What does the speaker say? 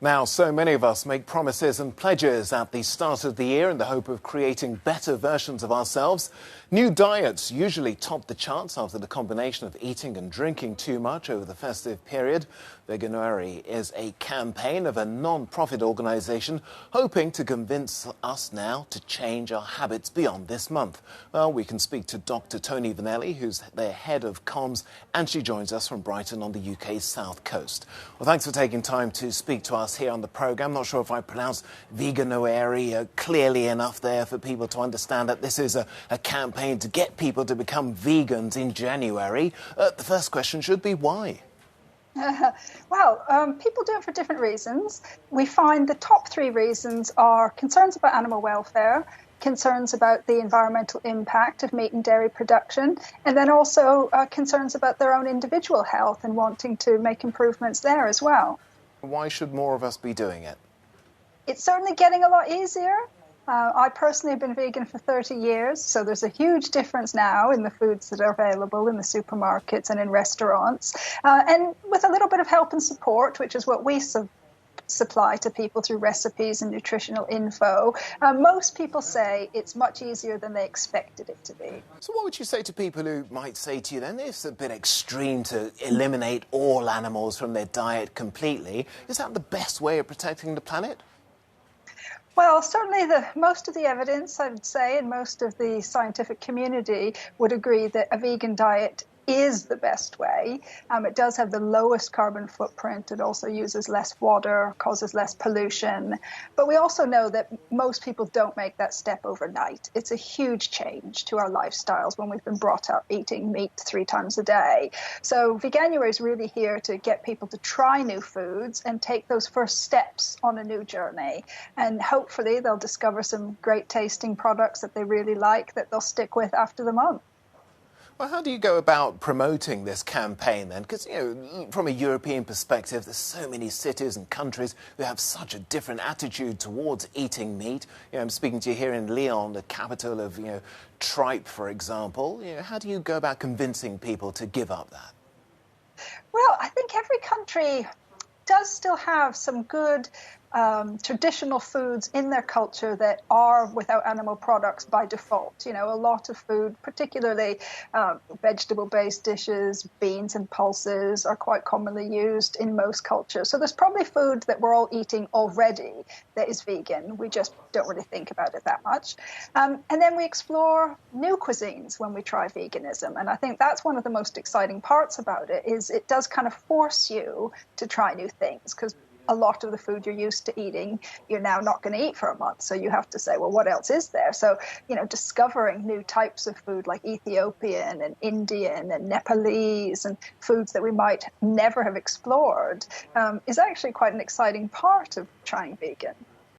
Now, so many of us make promises and pledges at the start of the year in the hope of creating better versions of ourselves. New diets usually top the charts after the combination of eating and drinking too much over the festive period. Veganuary is a campaign of a non-profit organisation hoping to convince us now to change our habits beyond this month. Well, we can speak to Dr. Toni Vernelli, who's their head of comms, and she joins us from Brighton on the UK's south coast. Well, thanks for taking time to speak to us here on the programme. Not sure if I pronounced Veganuary clearly enough there for people to understand that this is a campaign to get people to become vegans in January. The first question should be why? People do it for different reasons. We find the top three reasons are concerns about animal welfare, concerns about the environmental impact of meat and dairy production, and then also concerns about their own individual health and wanting to make improvements there as well. Why should more of us be doing it? It's certainly getting a lot easier. I personally have been vegan for 30 years, so there's a huge difference now in the foods that are available in the supermarkets and in restaurants. And with a little bit of help and support, which is what we supply to people through recipes and nutritional info, most people say it's much easier than they expected it to be. So what would you say to people who might say to you then, it's a bit extreme to eliminate all animals from their diet completely? Is that the best way of protecting the planet? Well, certainly most of the evidence, I would say, and most of the scientific community would agree that a vegan diet is the best way. It does have the lowest carbon footprint. It also uses less water, causes less pollution. But we also know that most people don't make that step overnight. It's a huge change to our lifestyles when we've been brought up eating meat 3 times a day. So Veganuary is really here to get people to try new foods and take those first steps on a new journey. And hopefully they'll discover some great tasting products that they really like that they'll stick with after the month. Well, how do you go about promoting this campaign then? Because, from a European perspective, there's so many cities and countries who have such a different attitude towards eating meat. I'm speaking to you here in Lyon, the capital of, tripe, for example. How do you go about convincing people to give up that? Well, I think every country does still have some good traditional foods in their culture that are without animal products by default. A lot of food, particularly vegetable-based dishes, beans and pulses are quite commonly used in most cultures. So there's probably food that we're all eating already that is vegan. We just don't really think about it that much. And then we explore new cuisines when we try veganism. And I think that's one of the most exciting parts about it, is it does kind of force you to try new things, because a lot of the food you're used to eating, you're now not going to eat for a month. So you have to say, well, what else is there? So, discovering new types of food like Ethiopian and Indian and Nepalese and foods that we might never have explored is actually quite an exciting part of trying vegan.